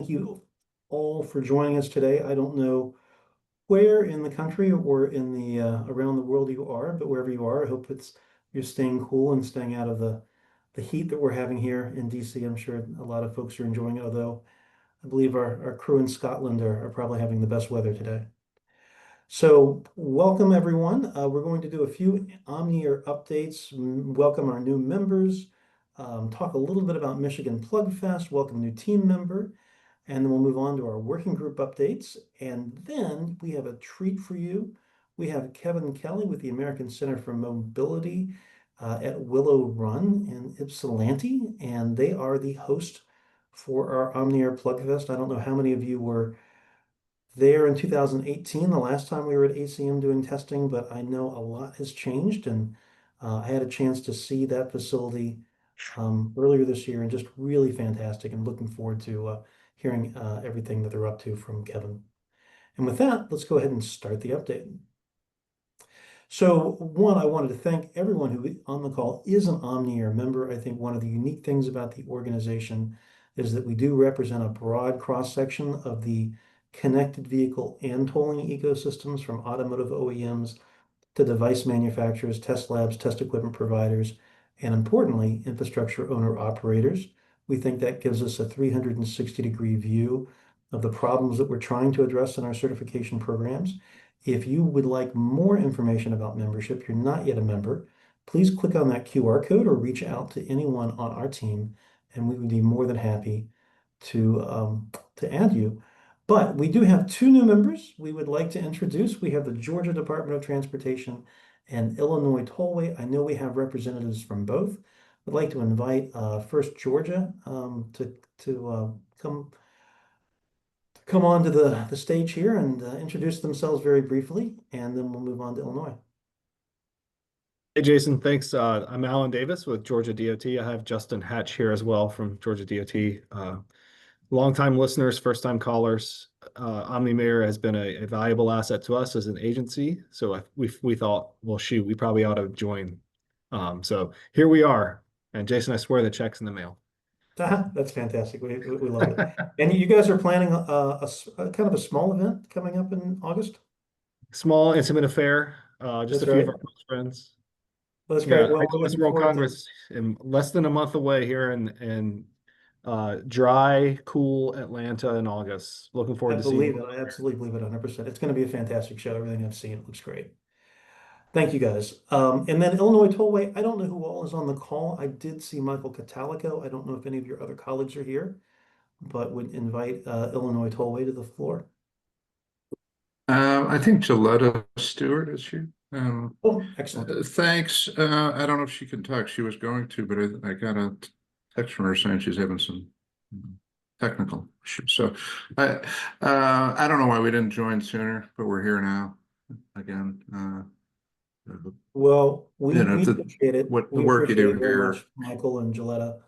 thank you all for joining us today. I don't know where in the country or in the around the world you are, but wherever you are, I hope you're staying cool and staying out of the heat that we're having here in DC. I'm sure a lot of folks are enjoying it, although I believe our crew in Scotland are probably having the best weather today. So welcome everyone. We're going to do a few Omnier updates, welcome our new members, talk a little bit about Michigan Plug Fest, welcome a new team member, and then we'll move on to our working group updates. And then we have a treat for you. We have Kevin Kelly with the American Center for Mobility at Willow Run in Ypsilanti, and they are the host for our Omnier Plug Fest. I don't know how many of you were there in 2018, the last time we were at ACM doing testing, but I know a lot has changed, and I had a chance to see that facility earlier this year, and just really fantastic, and looking forward to hearing everything that they're up to from Kevin. And with that, let's go ahead and start the update. So one, I wanted to thank everyone who on the call is an Omnier member. I think one of the unique things about the organization is that we do represent a broad cross-section of the connected vehicle and tolling ecosystems, from automotive OEMs to device manufacturers, test labs, test equipment providers, and importantly, infrastructure owner operators. We think that gives us a 360-degree view of the problems that we're trying to address in our certification programs. If you would like more information about membership, you're not yet a member, please click on that QR code or reach out to anyone on our team, and we would be more than happy to add you. But we do have two new members we would like to introduce. We have the Georgia Department of Transportation and Illinois Tollway. I know we have representatives from both. I'd like to invite first Georgia to come on to the stage here and introduce themselves very briefly, and then we'll move on to Illinois. Hey, Jason, thanks. I'm Alan Davis with Georgia DOT. I have Justin Hatch here as well from Georgia DOT. Longtime listeners, first-time callers. OmniMayor has been a valuable asset to us as an agency. So we thought, well, shoot, we probably ought to join. So here we are. And Jason, I swear the check's in the mail. That's fantastic. We love it. And you guys are planning a kind of a small event coming up in August? Small, intimate affair. Just That's a few right. of our close friends. Well, that's Yeah, great. Well, we're iOS looking World forward to Congress in less than a month away here in dry, cool Atlanta in August. Looking forward to seeing you. I absolutely believe it 100%. It's going to be a fantastic show. Everything I've seen, it looks great. Thank you, guys. And then Illinois Tollway, I don't know who all is on the call. I did see Michael Catalico. I don't know if any of your other colleagues are here, but would invite Illinois Tollway to the floor. I think Gilletta Stewart is here. Oh, excellent. Thanks. I don't know if she can talk. She was going to, but I got a text from her saying she's having some technical issues. So I don't know why we didn't join sooner, but we're here now again. Well, we You know, appreciate it. what the We work you appreciate do it very here. much, Michael and Gilletta.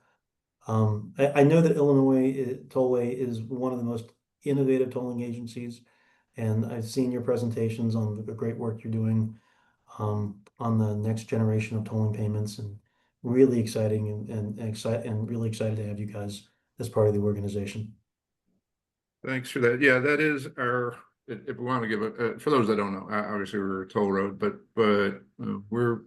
I know that Illinois Tollway is one of the most innovative tolling agencies, and I've seen your presentations on the great work you're doing on the next generation of tolling payments, and really exciting and really excited to have you guys as part of the organization. Thanks for that. Yeah, that is our. If we want to give it for those that don't know, obviously we're a toll road, but we're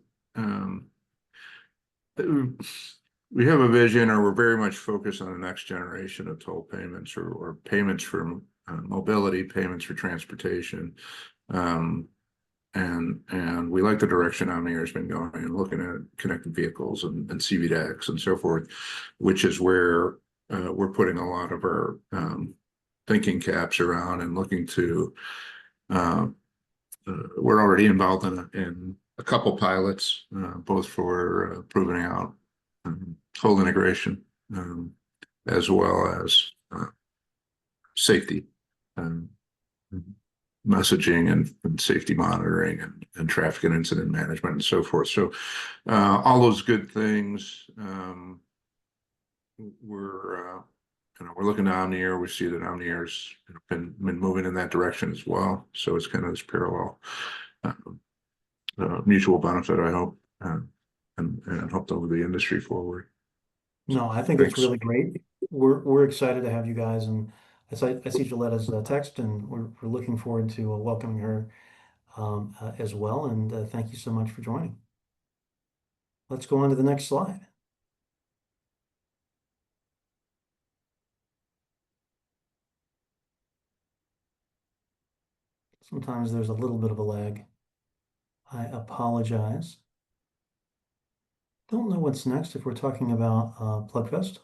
we have a vision, or we're very much focused on the next generation of toll payments, or payments for mobility, payments for transportation, and we like the direction Omnier has been going, and looking at connected vehicles and CV2X and so forth, which is where we're putting a lot of our thinking caps around, and looking to. We're already involved in a couple pilots, both for proving out toll integration, as well as safety, messaging and safety monitoring, and traffic and incident management and so forth. So all those good things, we're looking to Omnier. We see that Omnier's been moving in that direction as well. So it's kind of this parallel mutual benefit, I hope, and hope to move the industry forward. No, I think Thanks. it's really great. We're excited to have you guys, and I see Giletta's text, and we're looking forward to welcoming her as well. And thank you so much for joining. Let's go on to the next slide. Sometimes there's a little bit of a lag. I apologize. Don't know what's next if we're talking about Plugfest.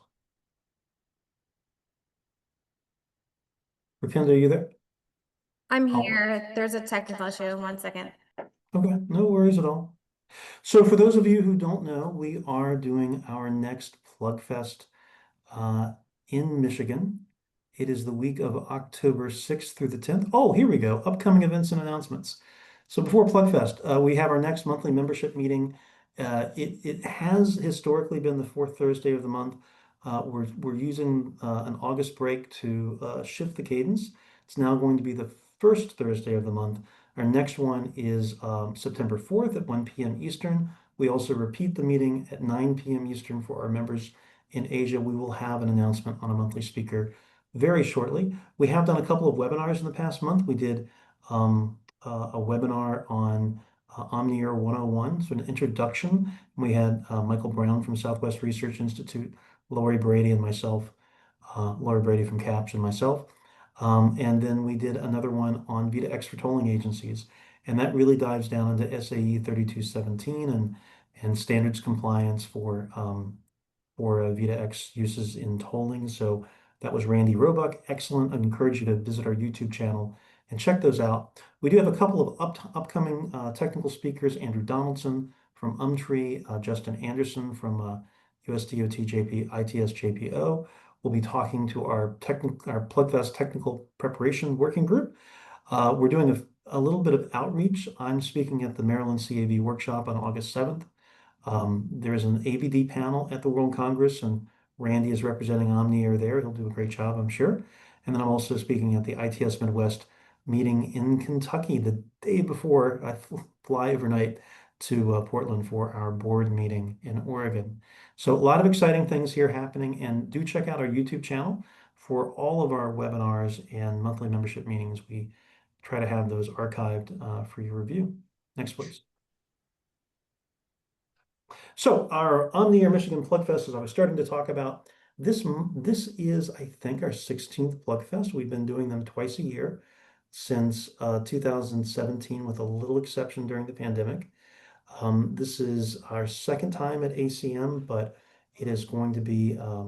Rapinder, are you there? I'm Oh. here. There's a technical issue. 1 second. Okay, no worries at all. So for those of you who don't know, we are doing our next Plugfest in Michigan. It is the week of October 6th through the 10th. Oh, here we go. Upcoming events and announcements. So before Plugfest, we have our next monthly membership meeting. It has historically been the fourth Thursday of the month. We're using an August break to shift the cadence. It's now going to be the first Thursday of the month. Our next one is September 4th at 1 p.m. Eastern. We also repeat the meeting at 9 p.m. Eastern for our members in Asia. We will have an announcement on a monthly speaker very shortly. We have done a couple of webinars in the past month. We did a webinar on Omnier 101, so an introduction. We had Michael Brown from Southwest Research Institute, Lori Brady and myself, Lori Brady from CAPS and myself. And then we did another one on V2X for tolling agencies. And that really dives down into SAE 3217 and standards compliance for V2X uses in tolling. So that was Randy Roebuck. Excellent. I encourage you to visit our YouTube channel and check those out. We do have a couple of upcoming technical speakers, Andrew Donaldson from Umtree, Justin Anderson from USDOT ITS JPO. We'll be talking to our Plugfest technical preparation working group. We're doing a little bit of outreach. I'm speaking at the Maryland CAV workshop on August 7th. There's an AVD panel at the World Congress, and Randy is representing Omnier there. He'll do a great job, I'm sure. And then I'm also speaking at the ITS Midwest meeting in Kentucky the day before I fly overnight to Portland for our board meeting in Oregon. So a lot of exciting things here happening, and do check out our YouTube channel for all of our webinars and monthly membership meetings. We try to have those archived for your review. Next, please. So our Omnier Michigan Plugfest, as I was starting to talk about, this is, I think, our 16th Plugfest. We've been doing them twice a year since 2017, with a little exception during the pandemic. This is our second time at ACM, but it is going to be a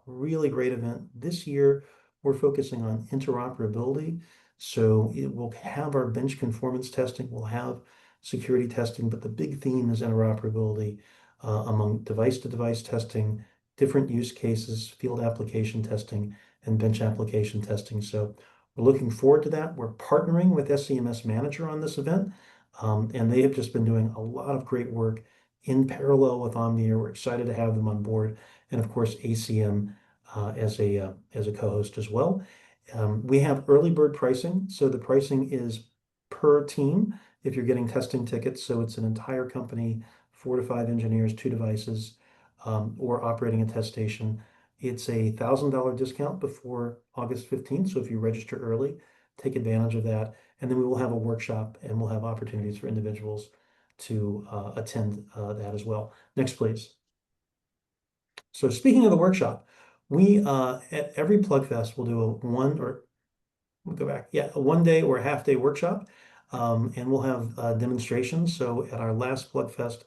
really great event. This year, we're focusing on interoperability. So it will have our bench conformance testing, we'll have security testing, but the big theme is interoperability among device-to-device testing, different use cases, field application testing, and bench application testing. So we're looking forward to that. We're partnering with SCMS Manager on this event, and they have just been doing a lot of great work in parallel with Omnier. We're excited to have them on board, and of course ACM as a co-host as well. We have early bird pricing, so the pricing is per team if you're getting testing tickets. So it's an entire company, 4 to 5 engineers, 2 devices, or operating a test station. It's a $1,000 discount before August 15th. So if you register early, take advantage of that. And then we will have a workshop, and we'll have opportunities for individuals to attend that as well. Next, please. So speaking of the workshop, we at every Plugfest will do a one day or a half day workshop, and we'll have demonstrations. So at our last Plugfest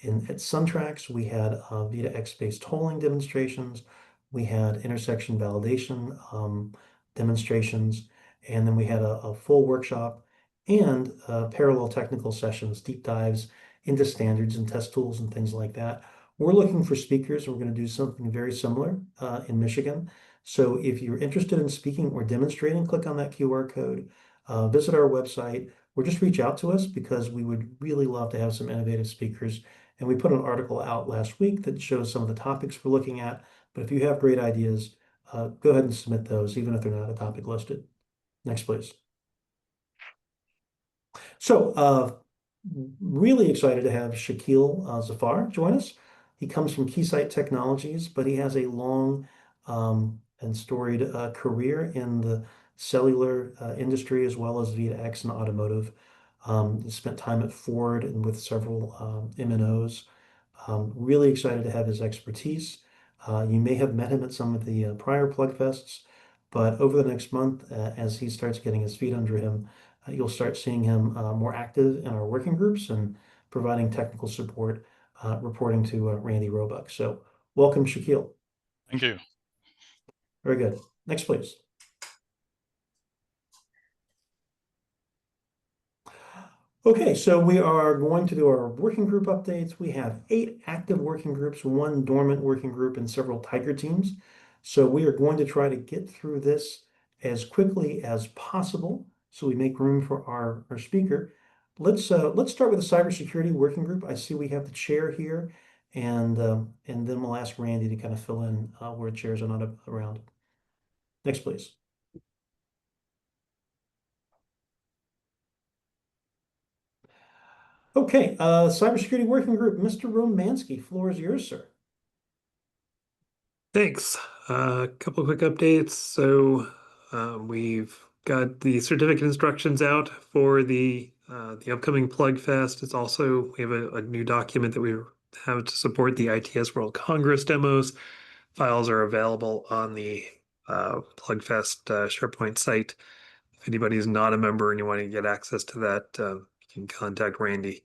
at SunTrax, we had V2X based tolling demonstrations. We had intersection validation demonstrations, and then we had a full workshop and parallel technical sessions, deep dives into standards and test tools and things like that. We're looking for speakers. We're going to do something very similar in Michigan. So if you're interested in speaking or demonstrating, click on that QR code, visit our website, or just reach out to us, because we would really love to have some innovative speakers. And we put an article out last week that shows some of the topics we're looking at. But if you have great ideas, go ahead and submit those, even if they're not a topic listed. Next, please. So really excited to have Shakil Zafar join us. He comes from Keysight Technologies, but he has a long and storied career in the cellular industry as well as VidaX and automotive. He spent time at Ford and with several MNOs. Really excited to have his expertise. You may have met him at some of the prior Plugfests, but over the next month, as he starts getting his feet under him, you'll start seeing him more active in our working groups and providing technical support, reporting to Randy Roebuck. So welcome, Shaquille. Thank you. Very good. Next, please. Okay, so we are going to do our working group updates. We have 8 active working groups, 1 dormant working group, and several Tiger teams. So we are going to try to get through this as quickly as possible so we make room for our speaker. Let's start with the cybersecurity working group. I see we have the chair here, and then we'll ask Randy to kind of fill in where chairs are not around. Next, please. Okay, cybersecurity working group, Mr. Romansky, floor is yours, sir. Thanks. A couple quick updates. So we've got the certificate instructions out for the upcoming Plugfest. It's also, we have a new document that we have to support the ITS World Congress demos. Files are available on the Plugfest SharePoint site. If anybody is not a member and you want to get access to that, you can contact Randy.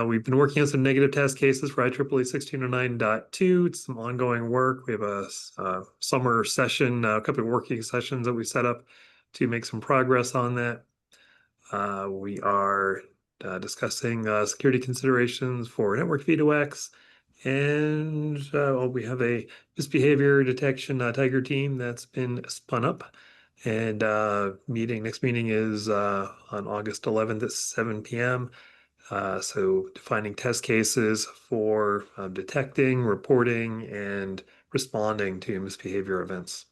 We've been working on some negative test cases for IEEE 1609.2. It's some ongoing work. We have a summer session, a couple of working sessions that we set up to make some progress on that. We are discussing security considerations for Network V2X, and we have a misbehavior detection Tiger team that's been spun up. And next meeting is on August 11th at 7 p.m. So defining test cases for detecting, reporting, and responding to misbehavior events.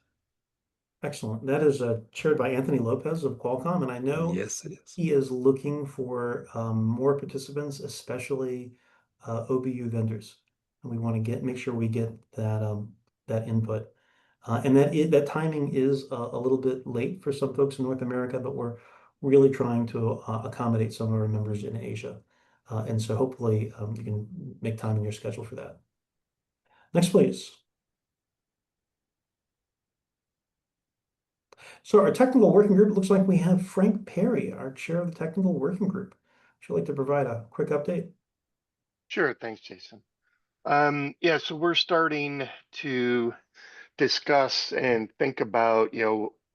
Excellent. That is chaired by Anthony Lopez of Qualcomm, and I know Yes, it is. he is looking for more participants, especially OBU vendors. And we want to make sure we get that input. And that timing is a little bit late for some folks in North America, but we're really trying to accommodate some of our members in Asia. And so hopefully you can make time in your schedule for that. Next, please. So our technical working group, looks like we have Frank Perry, our chair of the technical working group. Would you like to provide a quick update? Sure, thanks, Jason. Yeah, so we're starting to discuss and think about,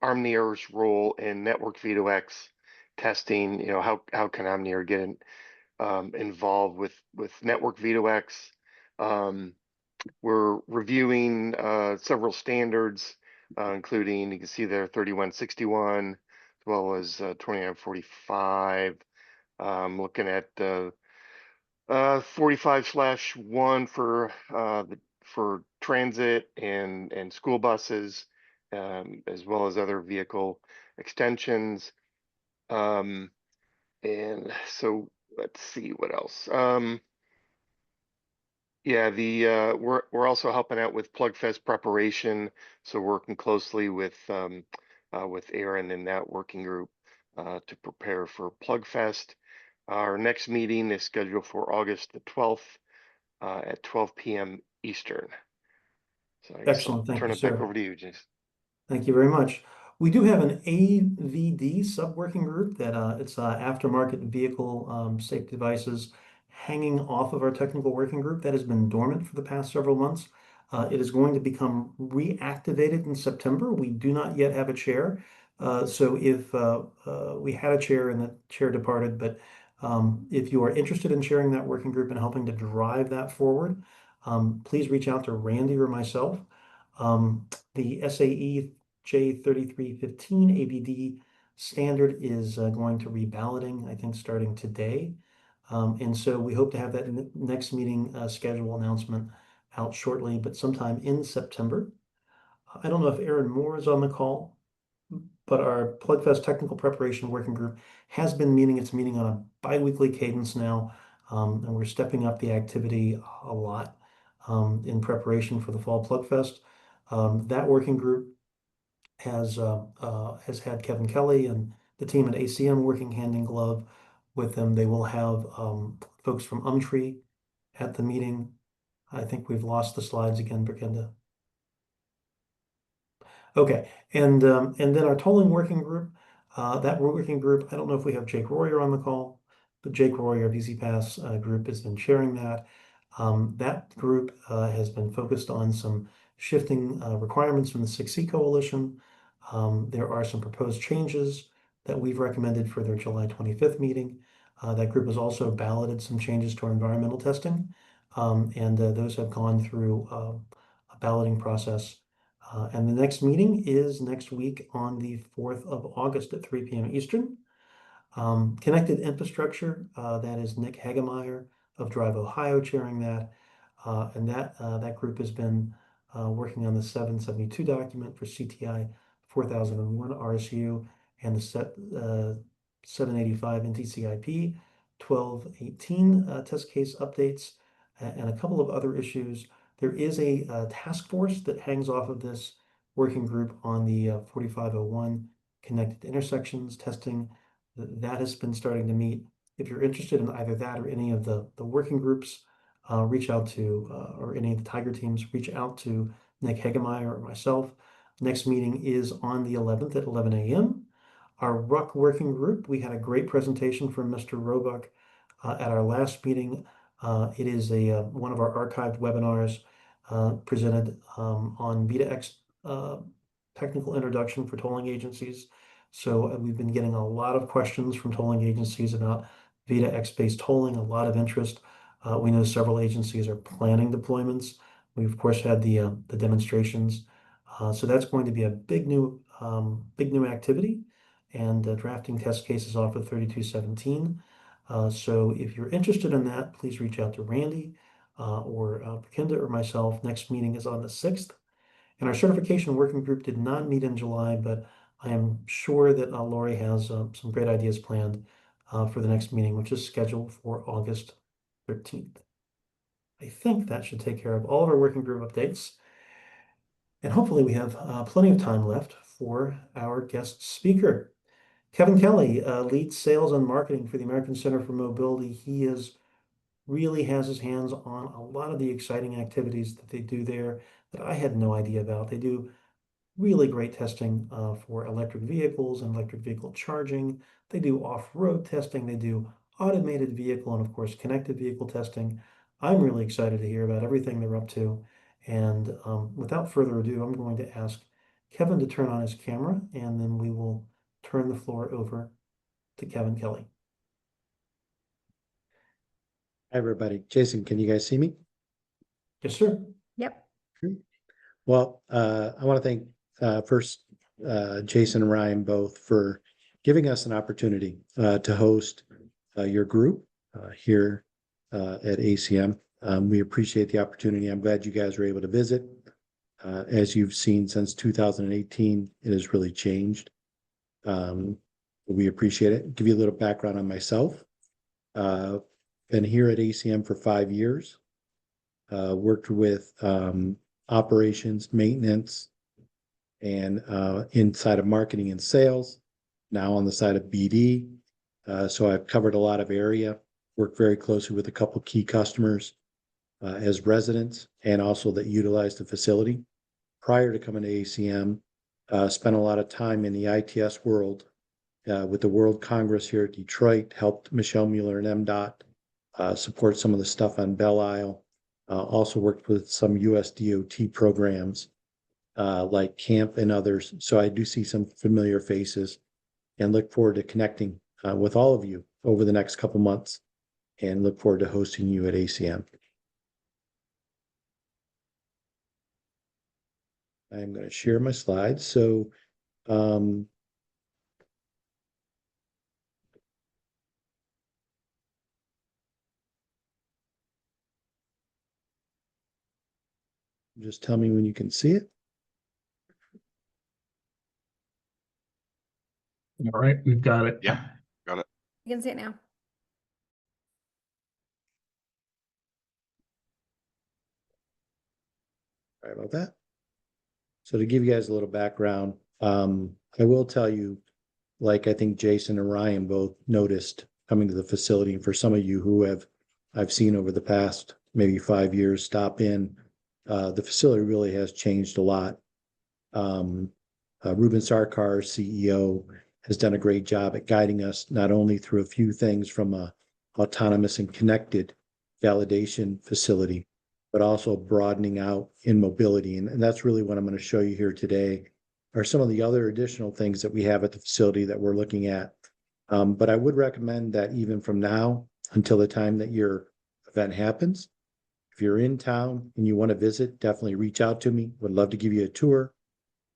Omniare's role in Network V2X testing. How can Omniare get involved with Network V2X? We're reviewing several standards, including, you can see there 3161 as well as 2945. Looking at 45/1 for transit and school buses, as well as other vehicle extensions. And so let's see what else. Yeah, we're also helping out with Plugfest preparation, so working closely with Aaron in that working group to prepare for Plugfest. Our next meeting is scheduled for August the 12th at 12 p.m. Eastern. So I guess Excellent. I'll Thank turn you, it back sir. over to you, Jason. Thank you very much. We do have an AVD sub-working group that it's aftermarket vehicle safety devices hanging off of our technical working group that has been dormant for the past several months. It is going to become reactivated in September. We do not yet have a chair. So if we had a chair and the chair departed, but if you are interested in chairing that working group and helping to drive that forward, please reach out to Randy or myself. The SAE J3315 AVD standard is going to reballoting, I think, starting today. And so we hope to have that next meeting schedule announcement out shortly, but sometime in September. I don't know if Aaron Moore is on the call, but our Plugfest Technical Preparation Working Group has been meeting. It's meeting on a bi-weekly cadence now, and we're stepping up the activity a lot in preparation for the Fall Plugfest. That working group has had Kevin Kelly and the team at ACM working hand in glove with them. They will have folks from Umtree at the meeting. I think we've lost the slides again, Brikinda. Okay, and then our tolling working group, that working group, I don't know if we have Jake Royer on the call, but Jake Royer of Easy Pass group has been chairing that. That group has been focused on some shifting requirements from the 6C Coalition. There are some proposed changes that we've recommended for their July 25th meeting. That group has also balloted some changes to our environmental testing, and those have gone through a balloting process. And the next meeting is next week on the 4th of August at 3 p.m. Eastern. Connected Infrastructure, that is Nick Hagemeyer of Drive Ohio chairing that. And that group has been working on the 772 document for CTI 4001 RSU and the 785 NTCIP 1218 test case updates and a couple of other issues. There is a task force that hangs off of this working group on the 4501 connected intersections testing. That has been starting to meet. If you're interested in either that or any of the working groups, reach out to, or any of the Tiger teams, reach out to Nick Hagemeyer or myself. Next meeting is on the 11th at 11 a.m. Our RUC working group, we had a great presentation from Mr. Roebuck at our last meeting. It is one of our archived webinars presented on V2X technical introduction for tolling agencies. So we've been getting a lot of questions from tolling agencies about V2X-based tolling, a lot of interest. We know several agencies are planning deployments. We of course had the demonstrations. So that's going to be a big new activity, and drafting test cases off of 3217. So if you're interested in that, please reach out to Randy or Brikinda or myself. Next meeting is on the 6th. And our certification working group did not meet in July, but I am sure that Lori has some great ideas planned for the next meeting, which is scheduled for August 13th. I think that should take care of all of our working group updates. And hopefully we have plenty of time left for our guest speaker. Kevin Kelly leads sales and marketing for the American Center for Mobility. He really has his hands on a lot of the exciting activities that they do there that I had no idea about. They do really great testing for electric vehicles and electric vehicle charging. They do off-road testing. They do automated vehicle and of course connected vehicle testing. I'm really excited to hear about everything they're up to. And without further ado, I'm going to ask Kevin to turn on his camera, and then we will turn the floor over to Kevin Kelly. Hi, everybody. Jason, can you guys see me? Yes, sir. Yep. Well, I want to thank first Jason and Ryan both for giving us an opportunity to host your group here at ACM. We appreciate the opportunity. I'm glad you guys were able to visit. As you've seen since 2018, it has really changed. We appreciate it. Give you a little background on myself. Been here at ACM for 5 years. Worked with operations, maintenance, and inside of marketing and sales. Now on the side of BD. So I've covered a lot of area. Worked very closely with a couple key customers as residents and also that utilize the facility. Prior to coming to ACM, spent a lot of time in the ITS world with the World Congress here at Detroit, helped Michelle Mueller and MDOT support some of the stuff on Belle Isle. Also worked with some US DOT programs like CAMP and others. So I do see some familiar faces and look forward to connecting with all of you over the next couple months, and look forward to hosting you at ACM. I'm going to share my slides. So just tell me when you can see it. All right, we've got it. Yeah, got it. You can see it now. Sorry about that. So to give you guys a little background, I will tell you, like I think Jason and Ryan both noticed coming to the facility, and for some of you who I've seen over the past maybe 5 years stop in, the facility really has changed a lot. Ruben Sarkar, CEO, has done a great job at guiding us not only through a few things from a autonomous and connected validation facility, but also broadening out in mobility. And that's really what I'm going to show you here today are some of the other additional things that we have at the facility that we're looking at. But I would recommend that even from now until the time that your event happens, if you're in town and you want to visit, definitely reach out to me. Would love to give you a tour.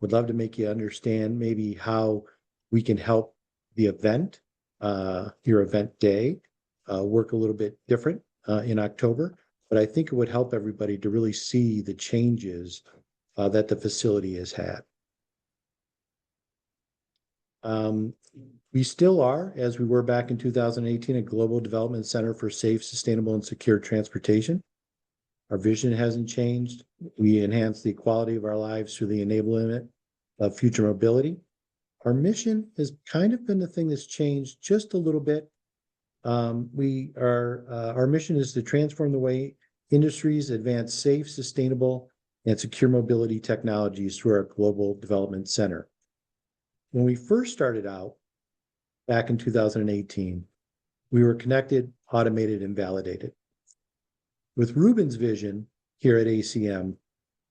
Would love to make you understand maybe how we can help the event, your event day, work a little bit different in October. But I think it would help everybody to really see the changes that the facility has had. We still are, as we were back in 2018, a global development center for safe, sustainable, and secure transportation. Our vision hasn't changed. We enhance the quality of our lives through the enablement of future mobility. Our mission has kind of been the thing that's changed just a little bit. Our mission is to transform the way industries advance safe, sustainable, and secure mobility technologies through our Global Development Center. When we first started out back in 2018, we were connected, automated, and validated. With Ruben's vision here at ACM,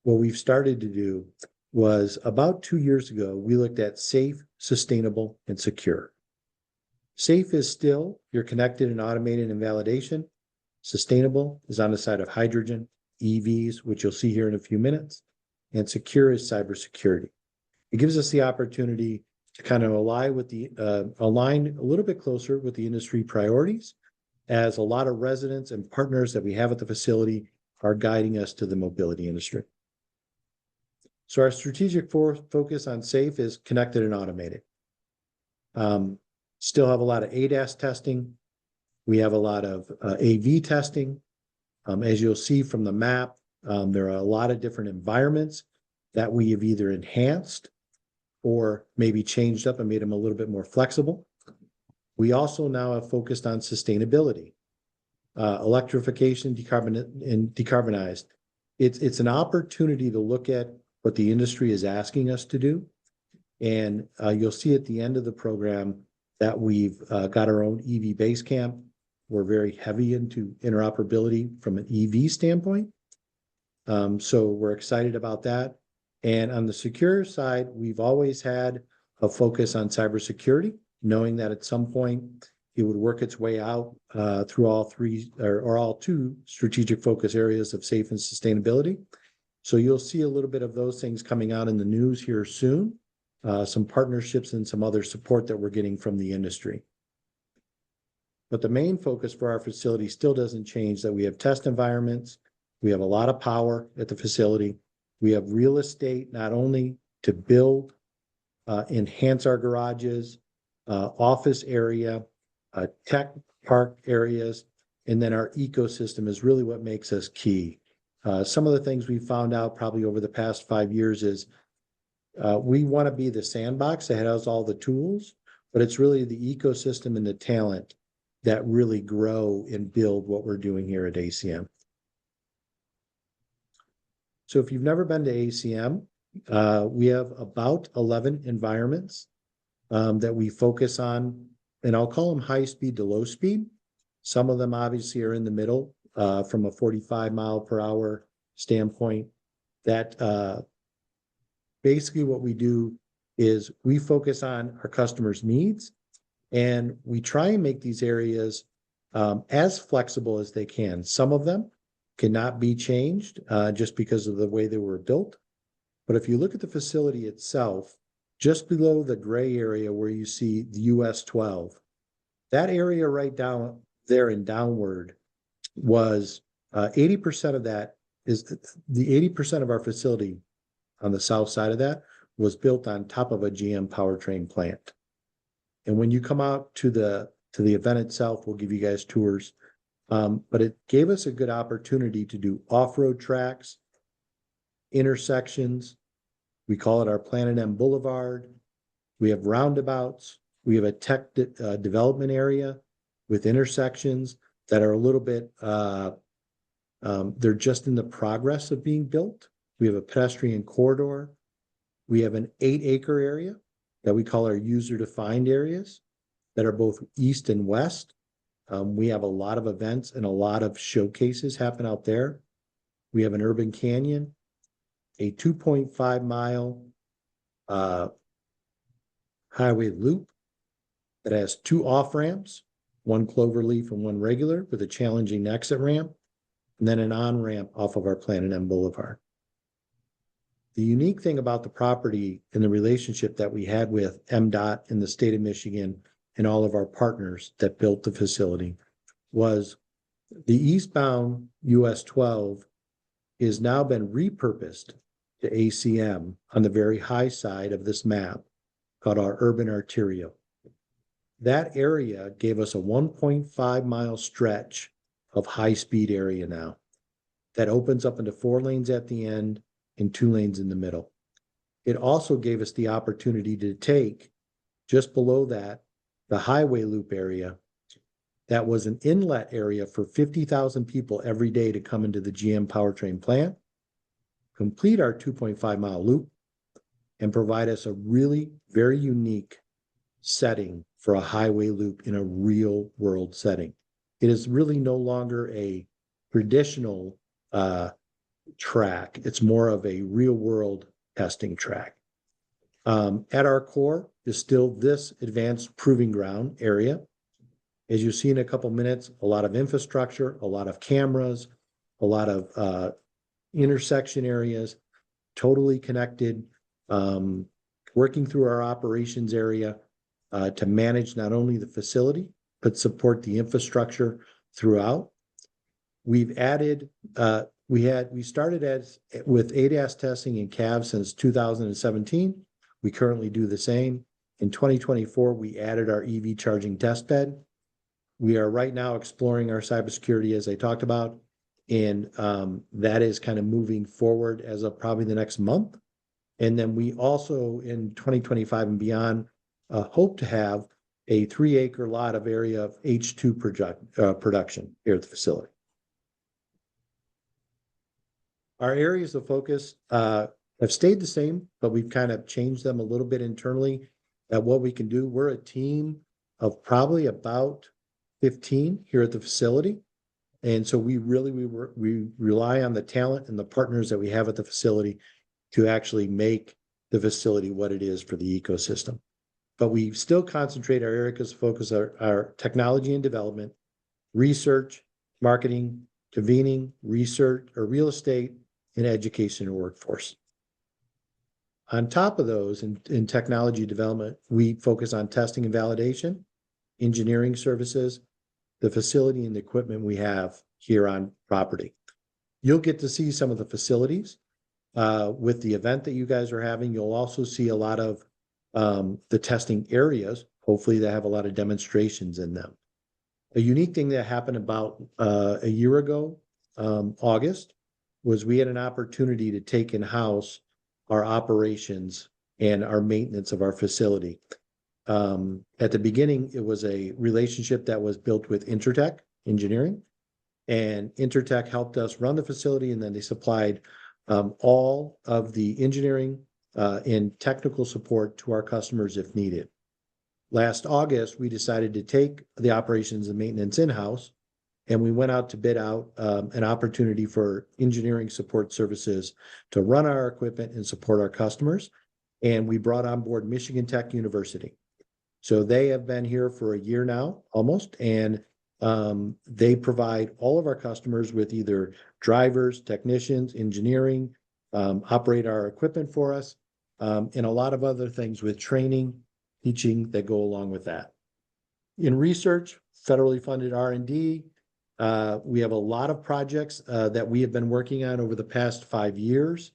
what we've started to do was about 2 years ago, we looked at safe, sustainable, and secure. Safe is still you're connected and automated and validation. Sustainable is on the side of hydrogen, EVs, which you'll see here in a few minutes, and secure is cybersecurity. It gives us the opportunity to kind of align a little bit closer with the industry priorities, as a lot of residents and partners that we have at the facility are guiding us to the mobility industry. So our strategic focus on safe is connected and automated. Still have a lot of ADAS testing. We have a lot of AV testing. As you'll see from the map, there are a lot of different environments that we have either enhanced or maybe changed up and made them a little bit more flexible. We also now have focused on sustainability, electrification, decarbonized. It's an opportunity to look at what the industry is asking us to do. And you'll see at the end of the program that we've got our own EV base camp. We're very heavy into interoperability from an EV standpoint. So we're excited about that. And on the secure side, we've always had a focus on cybersecurity, knowing that at some point it would work its way out through all three or all two strategic focus areas of safe and sustainability. So you'll see a little bit of those things coming out in the news here soon, some partnerships and some other support that we're getting from the industry. But the main focus for our facility still doesn't change, that we have test environments. We have a lot of power at the facility. We have real estate, not only to build, enhance our garages, office area, tech park areas, and then our ecosystem is really what makes us key. Some of the things we found out probably over the past 5 years is we want to be the sandbox that has all the tools, but it's really the ecosystem and the talent that really grow and build what we're doing here at ACM. So if you've never been to ACM, we have about 11 environments that we focus on, and I'll call them high speed to low speed. Some of them obviously are in the middle from a 45 mile per hour standpoint. That basically what we do is we focus on our customers' needs, and we try and make these areas as flexible as they can. Some of them cannot be changed just because of the way they were built. But if you look at the facility itself, just below the gray area where you see the US 12, that area right down there and downward was 80% of that is the 80% of our facility on the south side of that was built on top of a GM powertrain plant. And when you come out to the event itself, we'll give you guys tours. But it gave us a good opportunity to do off-road tracks, intersections. We call it our Planet M Boulevard. We have roundabouts. We have a tech development area with intersections that are a little bit, they're just in the progress of being built. We have a pedestrian corridor. We have an 8-acre area that we call our user-defined areas that are both east and west. We have a lot of events and a lot of showcases happen out there. We have an urban canyon, a 2.5-mile highway loop that has 2 off-ramps, one cloverleaf and one regular with a challenging exit ramp, and then an on-ramp off of our Planet M Boulevard. The unique thing about the property and the relationship that we had with MDOT in the state of Michigan and all of our partners that built the facility was the eastbound US 12 has now been repurposed to ACM on the very high side of this map called our urban arterial. That area gave us a 1.5-mile stretch of high-speed area now that opens up into 4 lanes at the end and 2 lanes in the middle. It also gave us the opportunity to take just below that, the highway loop area that was an inlet area for 50,000 people every day to come into the GM powertrain plant, complete our 2.5-mile loop, and provide us a really very unique setting for a highway loop in a real world setting. It is really no longer a traditional track. It's more of a real world testing track. At our core is still this advanced proving ground area. As you see in a couple minutes, a lot of infrastructure, a lot of cameras, a lot of intersection areas, totally connected, working through our operations area to manage not only the facility, but support the infrastructure throughout. We've added, we started with ADAS testing in CAV since 2017. We currently do the same. In 2024, we added our EV charging test bed. We are right now exploring our cybersecurity, as I talked about, and that is kind of moving forward as of probably the next month. And then we also, in 2025 and beyond, hope to have a 3-acre lot of area of H2 production here at the facility. Our areas of focus have stayed the same, but we've kind of changed them a little bit internally at what we can do. We're a team of probably about 15 here at the facility. And so we rely on the talent and the partners that we have at the facility to actually make the facility what it is for the ecosystem. But we still concentrate our areas of focus, our technology and development, research, marketing, convening, research, or real estate, and education and workforce. On top of those, in technology development, we focus on testing and validation, engineering services, the facility and the equipment we have here on property. You'll get to see some of the facilities with the event that you guys are having. You'll also see a lot of the testing areas, hopefully they have a lot of demonstrations in them. A unique thing that happened about a year ago, August, was we had an opportunity to take in-house our operations and our maintenance of our facility. At the beginning, it was a relationship that was built with Intertech Engineering, and Intertech helped us run the facility, and then they supplied all of the engineering and technical support to our customers if needed. Last August, we decided to take the operations and maintenance in-house, and we went out to bid out an opportunity for engineering support services to run our equipment and support our customers. And we brought on board Michigan Tech University. So they have been here for a year now, almost, and they provide all of our customers with either drivers, technicians, engineering, operate our equipment for us, and a lot of other things with training, teaching that go along with that. In research, federally funded R&D, we have a lot of projects that we have been working on over the past 5 years,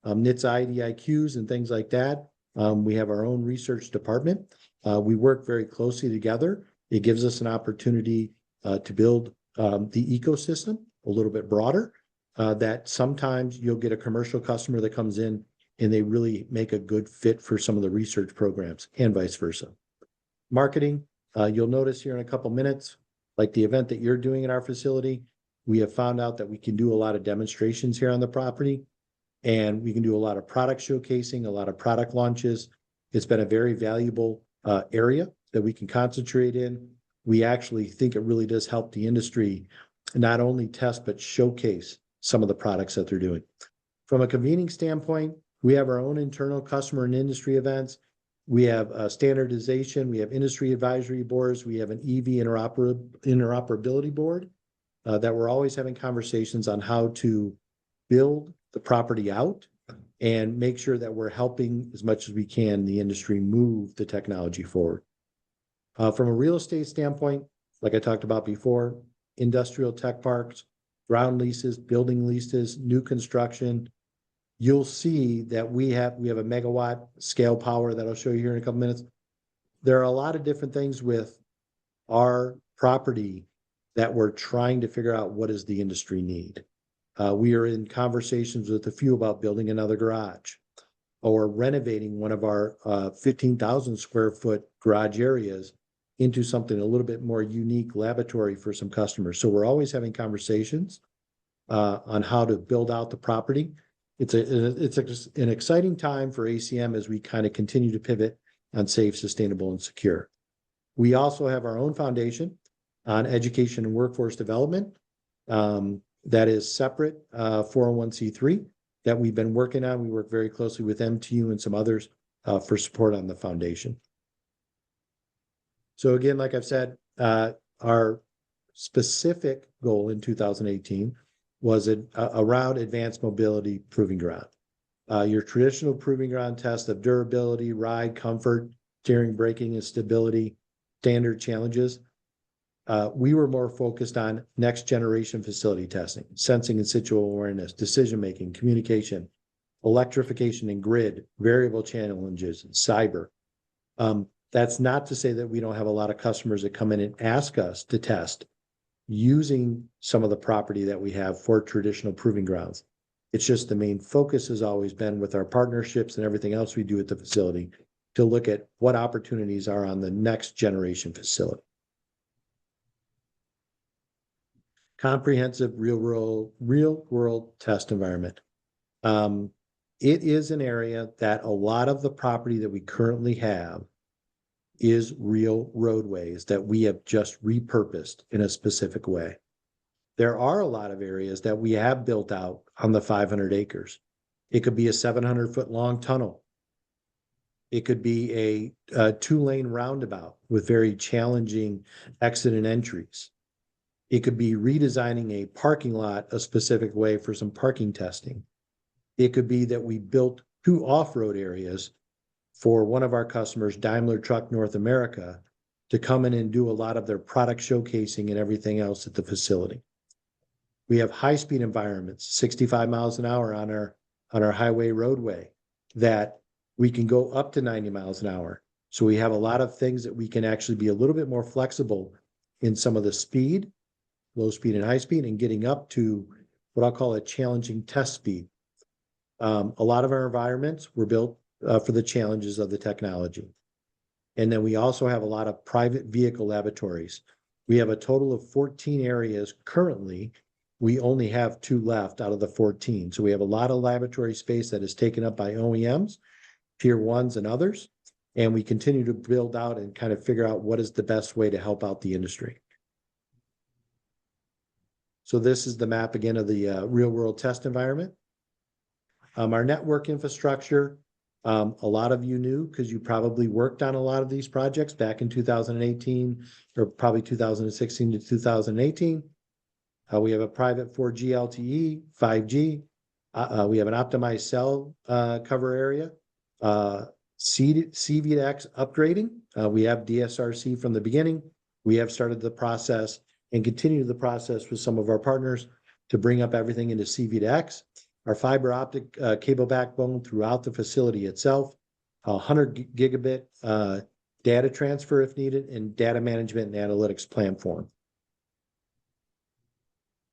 NHTSA IDIQs and things like that. We have our own research department. We work very closely together. It gives us an opportunity to build the ecosystem a little bit broader, that sometimes you'll get a commercial customer that comes in and they really make a good fit for some of the research programs and vice versa. Marketing, you'll notice here in a couple minutes, like the event that you're doing in our facility, we have found out that we can do a lot of demonstrations here on the property, and we can do a lot of product showcasing, a lot of product launches. It's been a very valuable area that we can concentrate in. We actually think it really does help the industry not only test, but showcase some of the products that they're doing. From a convening standpoint, we have our own internal customer and industry events. We have standardization, we have industry advisory boards, we have an EV interoperability board that we're always having conversations on how to build the property out and make sure that we're helping as much as we can the industry move the technology forward. From a real estate standpoint, like I talked about before, industrial tech parks, ground leases, building leases, new construction, you'll see that we have a megawatt scale power that I'll show you here in a couple minutes. There are a lot of different things with our property that we're trying to figure out what does the industry need. We are in conversations with a few about building another garage or renovating one of our 15,000 square foot garage areas into something a little bit more unique laboratory for some customers. So we're always having conversations on how to build out the property. It's an exciting time for ACM as we kind of continue to pivot on safe, sustainable, and secure. We also have our own foundation on education and workforce development that is separate 401c3 that we've been working on. We work very closely with MTU and some others for support on the foundation. So again, like I've said, our specific goal in 2018 was around advanced mobility proving ground. Your traditional proving ground test of durability, ride, comfort, steering, braking, and stability, standard challenges. We were more focused on next generation facility testing, sensing and situational awareness, decision-making, communication, electrification and grid, variable challenges, cyber. That's not to say that we don't have a lot of customers that come in and ask us to test using some of the property that we have for traditional proving grounds. It's just the main focus has always been with our partnerships and everything else we do at the facility to look at what opportunities are on the next generation facility. Comprehensive real world test environment. It is an area that a lot of the property that we currently have is real roadways that we have just repurposed in a specific way. There are a lot of areas that we have built out on the 500 acres. It could be a 700-foot long tunnel. It could be a 2-lane roundabout with very challenging exit and entries. It could be redesigning a parking lot a specific way for some parking testing. It could be that we built 2 off-road areas for one of our customers, Daimler Truck North America, to come in and do a lot of their product showcasing and everything else at the facility. We have high-speed environments, 65 miles an hour on our highway roadway, that we can go up to 90 miles an hour. So we have a lot of things that we can actually be a little bit more flexible in some of the speed, low speed and high speed, and getting up to what I'll call a challenging test speed. A lot of our environments were built for the challenges of the technology. And then we also have a lot of private vehicle laboratories. We have a total of 14 areas currently. We only have 2 left out of the 14. So we have a lot of laboratory space that is taken up by OEMs, tier 1s and others. And we continue to build out and kind of figure out what is the best way to help out the industry. So this is the map again of the real world test environment. Our network infrastructure, a lot of you knew because you probably worked on a lot of these projects back in 2018 or probably 2016 to 2018. We have a private 4G LTE, 5G. We have an optimized cell cover area, CVX upgrading. We have DSRC from the beginning. We have started the process and continue the process with some of our partners to bring up everything into CV2X. Our fiber optic cable backbone throughout the facility itself, 100 gigabit data transfer if needed, and data management and analytics platform.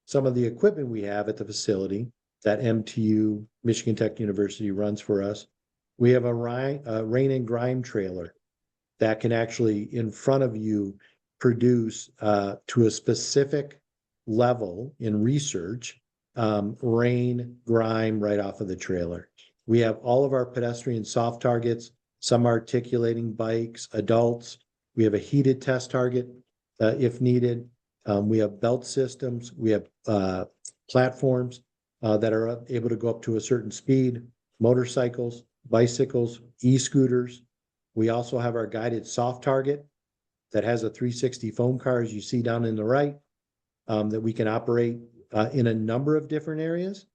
Some of the equipment we have at the facility that MTU, Michigan Tech University, runs for us. We have a rain and grime trailer that can actually, in front of you, produce to a specific level in research, rain, grime right off of the trailer. We have all of our pedestrian soft targets, some articulating bikes, adults. We have a heated test target if needed. We have belt systems. We have platforms that are able to go up to a certain speed, motorcycles, bicycles, e-scooters. We also have our guided soft target that has a 360 foam car, as you see down in the right, that we can operate in a number of different areas.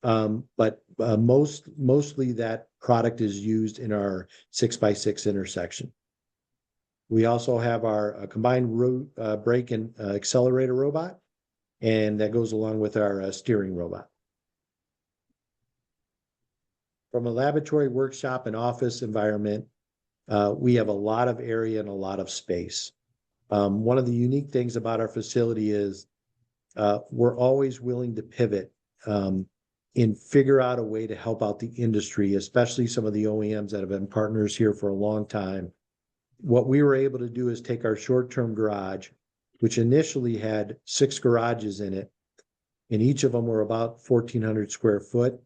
But mostly that product is used in our 6x6 intersection. We also have our combined brake and accelerator robot, and that goes along with our steering robot. From a laboratory, workshop, and office environment, we have a lot of area and a lot of space. One of the unique things about our facility is we're always willing to pivot and figure out a way to help out the industry, especially some of the OEMs that have been partners here for a long time. What we were able to do is take our short-term garage, which initially had 6 garages in it, and each of them were about 1,400 square foot.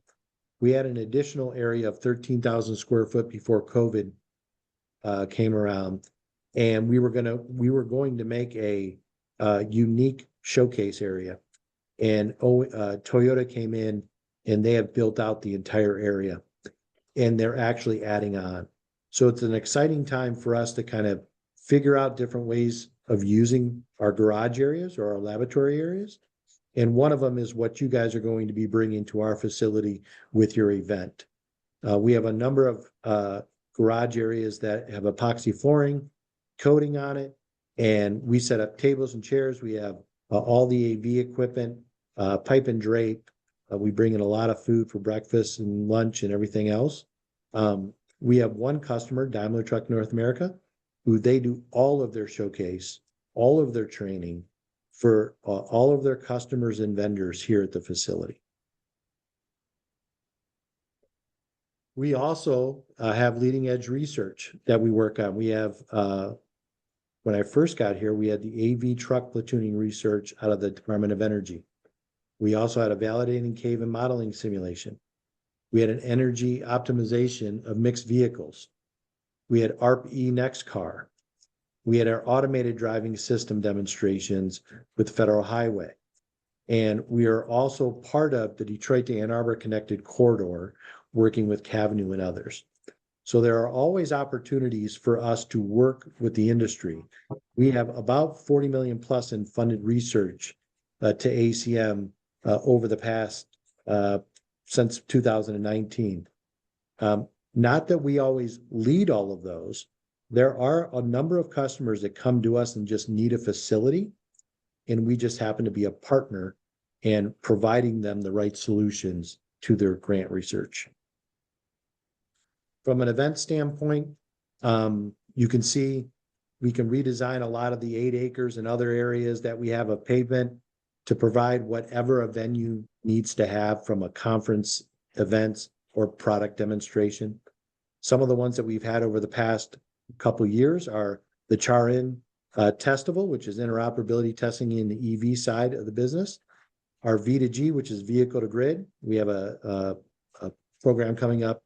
We had an additional area of 13,000 square foot before COVID came around, and we were going to make a unique showcase area. And Toyota came in and they have built out the entire area, and they're actually adding on. So it's an exciting time for us to kind of figure out different ways of using our garage areas or our laboratory areas. And one of them is what you guys are going to be bringing to our facility with your event. We have a number of garage areas that have epoxy flooring, coating on it, and we set up tables and chairs. We have all the AV equipment, pipe and drape. We bring in a lot of food for breakfast and lunch and everything else. We have one customer, Daimler Truck North America, who they do all of their showcase, all of their training for all of their customers and vendors here at the facility. We also have leading edge research that we work on. We have, when I first got here, we had the AV truck platooning research out of the Department of Energy. We also had a validating cave and modeling simulation. We had an energy optimization of mixed vehicles. We had ARP-E Next Car. We had our automated driving system demonstrations with Federal Highway. And we are also part of the Detroit to Ann Arbor Connected Corridor, working with Cavenue and others. So there are always opportunities for us to work with the industry. We have about 40 million plus in funded research to ACM over the past, since 2019. Not that we always lead all of those. There are a number of customers that come to us and just need a facility, and we just happen to be a partner and providing them the right solutions to their grant research. From an event standpoint, you can see we can redesign a lot of the 8 acres and other areas that we have of pavement to provide whatever a venue needs to have from a conference, events, or product demonstration. Some of the ones that we've had over the past couple of years are the Char-In Testival, which is interoperability testing in the EV side of the business. Our V2G, which is vehicle to grid. We have a program coming up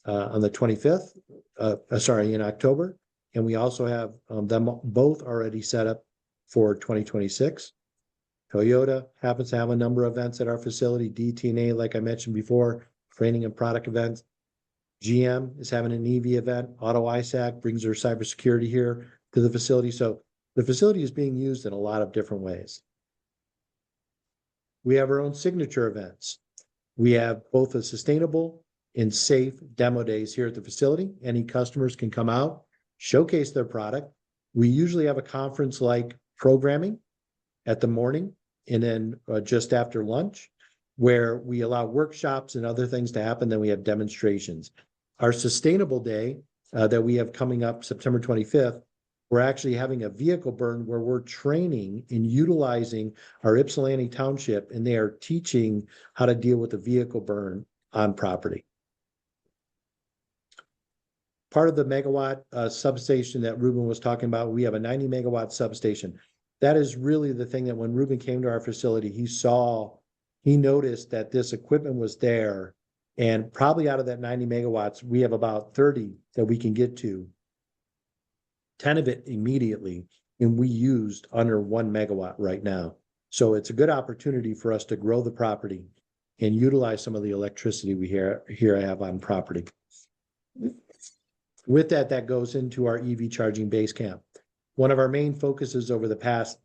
on the 25th, in October. And we also have them both already set up for 2026. Toyota happens to have a number of events at our facility. DTNA, like I mentioned before, training and product events. GM is having an EV event. Auto ISAC brings their cybersecurity here to the facility. So the facility is being used in a lot of different ways. We have our own signature events. We have both a sustainable and safe demo days here at the facility. Any customers can come out, showcase their product. We usually have a conference-like programming at the morning and then just after lunch, where we allow workshops and other things to happen. Then we have demonstrations. Our sustainable day that we have coming up September 25th We're actually having a vehicle burn where we're training and utilizing our Ypsilanti Township, and they are teaching how to deal with a vehicle burn on property. Part of the megawatt substation that Ruben was talking about, we have a 90 megawatt substation. That is really the thing that when Ruben came to our facility, he noticed that this equipment was there, and probably out of that 90 megawatts, we have about 30 that we can get to. 10 of it immediately, and we used under 1 megawatt right now. So it's a good opportunity for us to grow the property and utilize some of the electricity we here have on property. With that, that goes into our EV charging base camp. One of our main focuses over the past,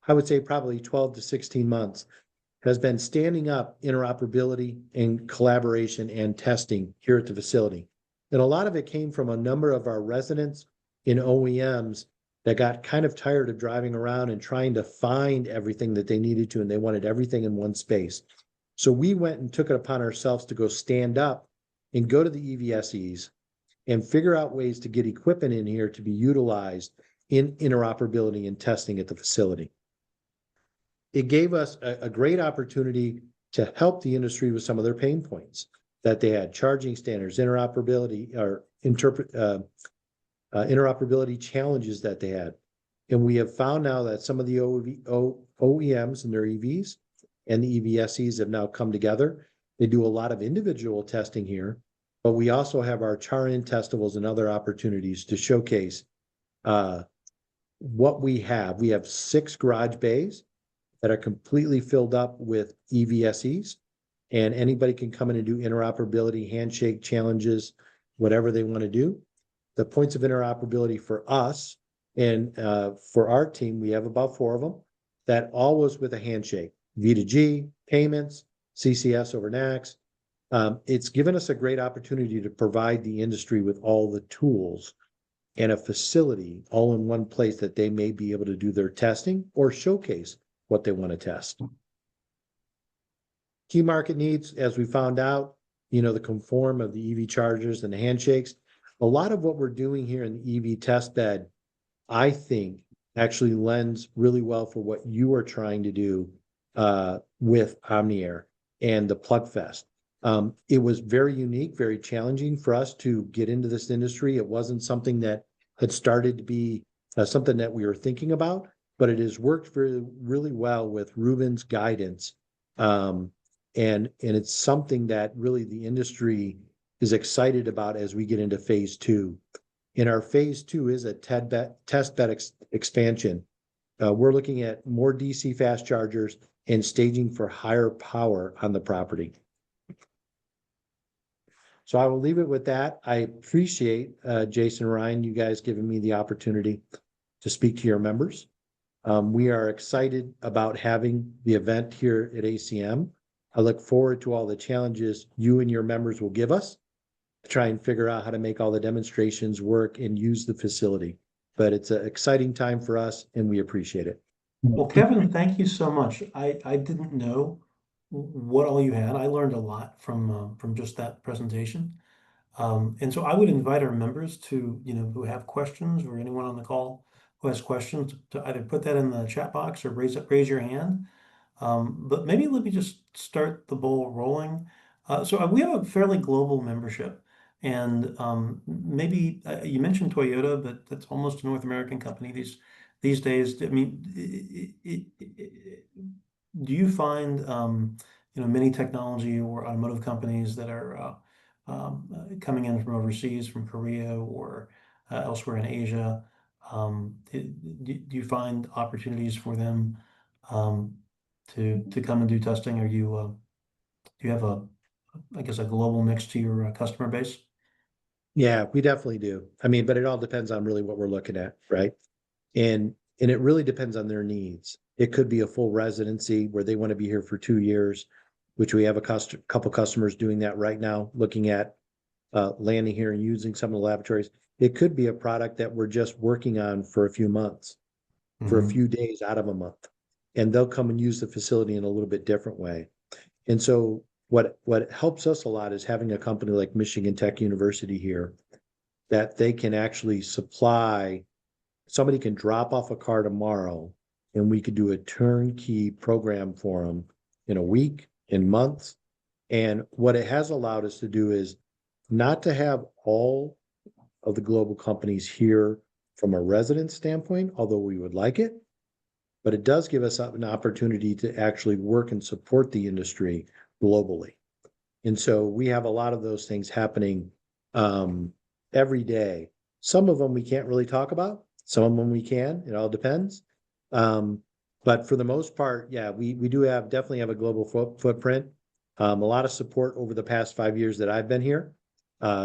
I would say probably 12 to 16 months, has been standing up interoperability and collaboration and testing here at the facility. And a lot of it came from a number of our residents in OEMs that got kind of tired of driving around and trying to find everything that they needed to, and they wanted everything in one space. So we went and took it upon ourselves to go stand up and go to the EVSEs and figure out ways to get equipment in here to be utilized in interoperability and testing at the facility. It gave us a great opportunity to help the industry with some of their pain points that they had: charging standards, interoperability, or interoperability challenges that they had. And we have found now that some of the OEMs and their EVs and the EVSEs have now come together. They do a lot of individual testing here, but we also have our char-in testivals and other opportunities to showcase what we have. We have 6 garage bays that are completely filled up with EVSEs, and anybody can come in and do interoperability, handshake challenges, whatever they want to do. The points of interoperability for us and for our team, we have about 4 of them, that all was with a handshake: V2G, payments, CCS over NACS. It's given us a great opportunity to provide the industry with all the tools and a facility all in one place that they may be able to do their testing or showcase what they want to test. Key market needs, as we found out, the conform of the EV chargers and the handshakes. A lot of what we're doing here in the EV test bed, I think, actually lends really well for what you are trying to do with OmniAir and the PlugFest. It was very unique, very challenging for us to get into this industry. It wasn't something that had started to be something that we were thinking about, but it has worked really well with Ruben's guidance. And it's something that really the industry is excited about as we get into phase 2. And our phase 2 is a test bed expansion. We're looking at more DC fast chargers and staging for higher power on the property. So I will leave it with that. I appreciate Jason and Ryan, you guys giving me the opportunity to speak to your members. We are excited about having the event here at ACM. I look forward to all the challenges you and your members will give us to try and figure out how to make all the demonstrations work and use the facility. But it's an exciting time for us, and we appreciate it. Well, Kevin, thank you so much. I didn't know what all you had. I learned a lot from just that presentation. And so I would invite our members to, who have questions, or anyone on the call who has questions, to either put that in the chat box or raise your hand. But maybe let me just start the ball rolling. So we have a fairly global membership, and maybe you mentioned Toyota, but that's almost a North American company these days. I mean, do you find many technology or automotive companies that are coming in from overseas, from Korea or elsewhere in Asia? Do you find opportunities for them to come and do testing? Are you do you have I guess, a global mix to your customer base? Yeah, we definitely do. I mean, but it all depends on really what we're looking at, right? And it really depends on their needs. It could be a full residency where they want to be here for 2 years, which we have a couple customers doing that right now, looking at landing here and using some of the laboratories. It could be a product that we're just working on for a few months, for a few days out of a month, and they'll come and use the facility in a little bit different way. And so what helps us a lot is having a company like Michigan Tech University here, that they can actually supply somebody can drop off a car tomorrow and we could do a turnkey program for them in a week, in months. And what it has allowed us to do is not to have all of the global companies here from a resident standpoint, although we would like it, but it does give us an opportunity to actually work and support the industry globally. And so we have a lot of those things happening every day. Some of them we can't really talk about, some of them we can, it all depends. But for the most part, yeah, we do definitely have a global footprint. A lot of support over the past 5 years that I've been here.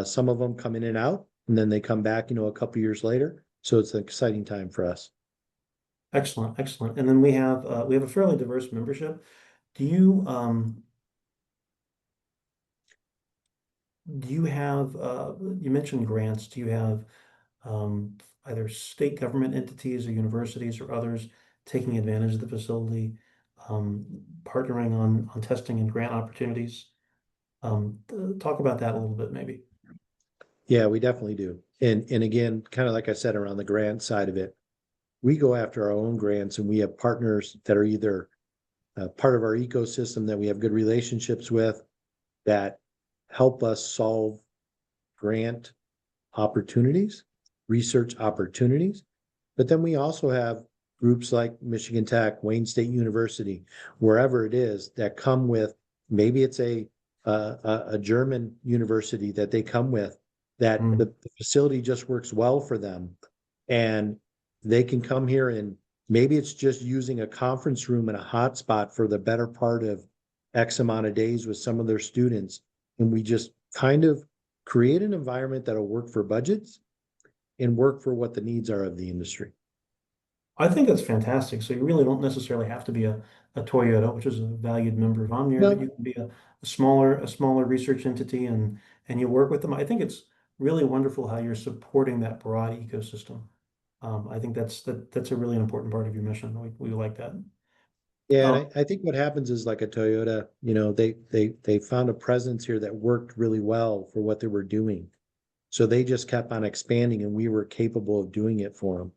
Some of them come in and out, and then they come back, a couple years later. So it's an exciting time for us. Excellent, excellent. And then we have a fairly diverse membership. Do you have you mentioned grants? Do you have either state government entities or universities or others taking advantage of the facility, partnering on testing and grant opportunities? Talk about that a little bit, maybe. Yeah, we definitely do. And again, kind of like I said, around the grant side of it, we go after our own grants, and we have partners that are either part of our ecosystem that we have good relationships with that help us solve grant opportunities, research opportunities. But then we also have groups like Michigan Tech, Wayne State University, wherever it is, that come with, maybe it's a German university that they come with, that the facility just works well for them. And they can come here, and maybe it's just using a conference room and a hotspot for the better part of X amount of days with some of their students. And we just kind of create an environment that'll work for budgets and work for what the needs are of the industry. I think that's fantastic. So you really don't necessarily have to be a Toyota, which is a valued member of Omnier, No. but you can be a smaller research entity and you work with them. I think it's really wonderful how you're supporting that broad ecosystem. I think that's a really important part of your mission. We like that. Yeah, and I think what happens is, like a Toyota, they found a presence here that worked really well for what they were doing. So they just kept on expanding, and we were capable of doing it for them.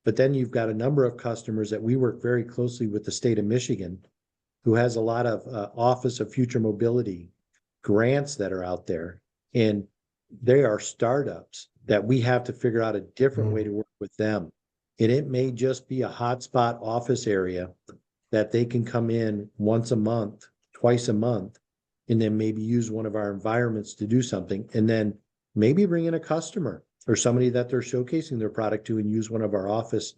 But then you've got a number of customers that we work very closely with the state of Michigan, who has a lot of Office of Future Mobility grants that are out there. And they are startups that we have to figure out a different way to work with them. And it may just be a hotspot office area that they can come in once a month, twice a month, and then maybe use one of our environments to do something. And then maybe bring in a customer or somebody that they're showcasing their product to and use one of our office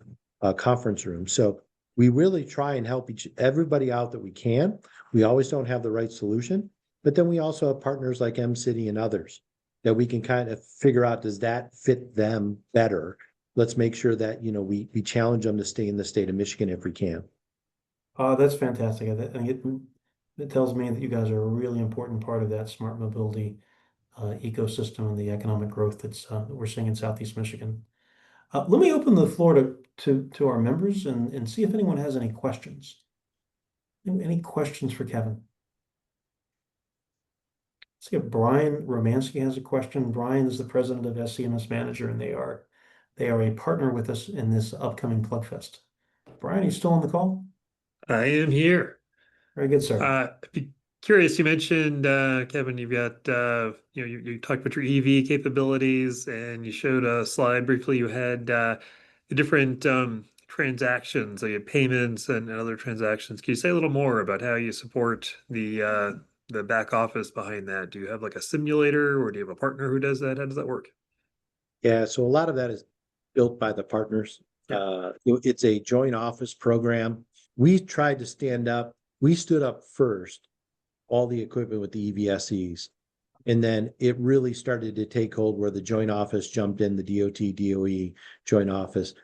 conference rooms. So we really try and help everybody out that we can. We always don't have the right solution, but then we also have partners like MCity and others that we can kind of figure out, does that fit them better? Let's make sure that, we challenge them to stay in the state of Michigan if we can. That's fantastic. It tells me that you guys are a really important part of that smart mobility ecosystem and the economic growth that we're seeing in Southeast Michigan. Let me open the floor to our members and see if anyone has any questions. Any questions for Kevin? Let's see if Brian Romansky has a question. Brian is the president of SCMS Manager, and they are a partner with us in this upcoming PlugFest. Brian, are you still on the call? I am here. Very good, sir. I'd be curious, you mentioned, Kevin, you've got, you talked about your EV capabilities, and you showed a slide briefly. You had the different transactions, like payments and other transactions. Can you say a little more about how you support the back office behind that? Do you have like a simulator, or do you have a partner who does that? How does that work? Yeah, so a lot of that is built by the partners. It's a joint office program. We stood up first all the equipment with the EVSEs. And then it really started to take hold where the joint office jumped in, the DOT, DOE joint office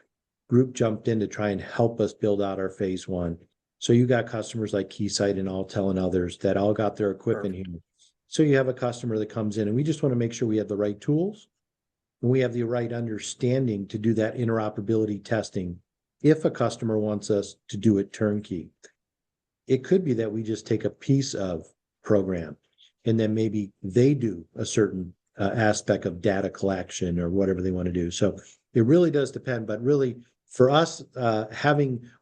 group jumped in to try and help us build out our phase one. So you got customers like Keysight and Alltel and others that all got their equipment here. So you have a customer that comes in, and we just want to make sure we have the right tools and we have the right understanding to do that interoperability testing. If a customer wants us to do it turnkey, it could be that we just take a piece of program and then maybe they do a certain aspect of data collection or whatever they want to do. So it really does depend, but really for us,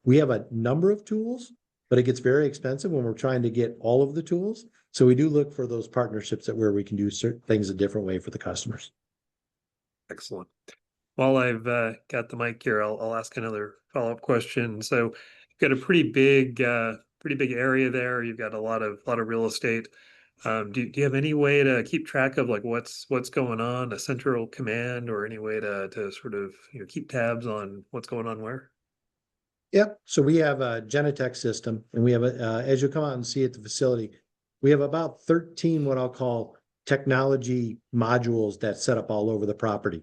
we have a number of tools, but it gets very expensive when we're trying to get all of the tools. So we do look for those partnerships that where we can do certain things a different way for the customers. Excellent. While I've got the mic here, I'll ask another follow-up question. So you've got a pretty big area there. You've got a lot of real estate. Do you have any way to keep track of like what's going on, a central command, or any way to sort of keep tabs on what's going on where? Yep. So we have a Genetec system, and we have as you come out and see at the facility, we have about 13 what I'll call technology modules that set up all over the property.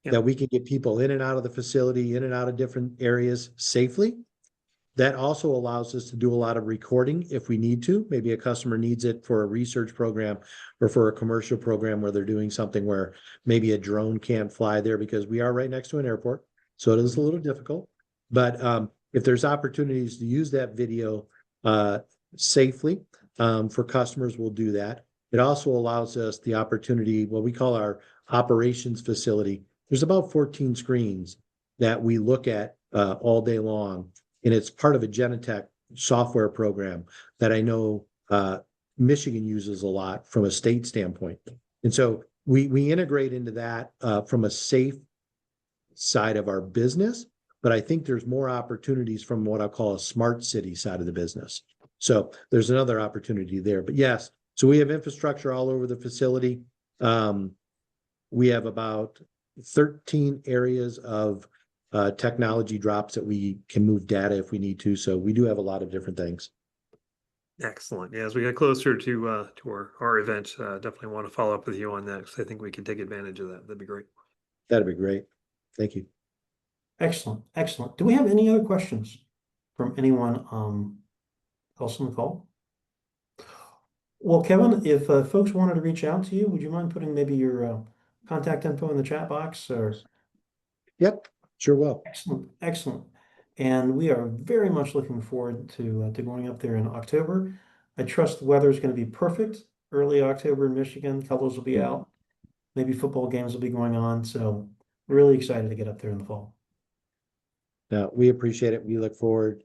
Yep. That we can get people in and out of the facility, in and out of different areas safely. That also allows us to do a lot of recording if we need to. Maybe a customer needs it for a research program or for a commercial program where they're doing something where maybe a drone can't fly there because we are right next to an airport. So it is a little difficult. But if there's opportunities to use that video safely for customers, we'll do that. It also allows us the opportunity, what we call our operations facility. There's about 14 screens that we look at all day long, and it's part of a Genetec software program that I know Michigan uses a lot from a state standpoint. And so we integrate into that from a safe side of our business, but I think there's more opportunities from what I call a smart city side of the business. So there's another opportunity there. But yes, so we have infrastructure all over the facility. We have about 13 areas of technology drops that we can move data if we need to. So we do have a lot of different things. Excellent. Yeah, as we get closer to our event, definitely want to follow up with you on that because I think we can take advantage of that. That'd be great. That'd be great. Thank you. Excellent, excellent. Do we have any other questions from anyone else on the call? Well, Kevin, if folks wanted to reach out to you, would you mind putting maybe your contact info in the chat box or? Yep, sure will. Excellent, excellent. And we are very much looking forward to going up there in October. I trust the weather is going to be perfect. Early October in Michigan, colors will be out. Maybe football games will be going on. So really excited to get up there in the fall. Now, we appreciate it. We look forward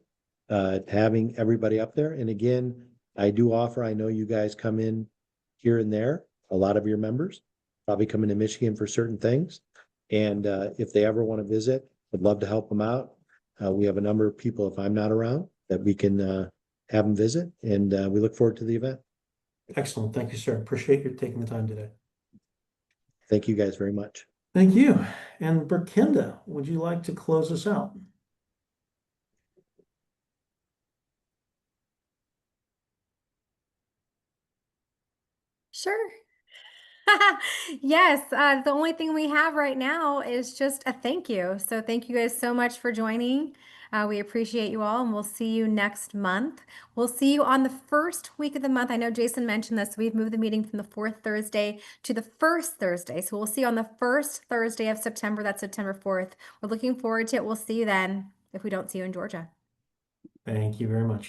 to having everybody up there. And again, I do offer, I know you guys come in here and there, a lot of your members probably come into Michigan for certain things. And if they ever want to visit, I'd love to help them out. We have a number of people, if I'm not around, that we can have them visit. And we look forward to the event. Excellent. Thank you, sir. Appreciate you taking the time today. Thank you guys very much. Thank you. And Berkinda, would you like to close us out? Sure. Yes, the only thing we have right now is just a thank you. So thank you guys so much for joining. We appreciate you all, and we'll see you next month. We'll see you on the first week of the month. I know Jason mentioned this. We've moved the meeting from the fourth Thursday to the first Thursday. So we'll see you on the first Thursday of September. That's September 4th. We're looking forward to it. We'll see you then if we don't see you in Georgia. Thank you very much.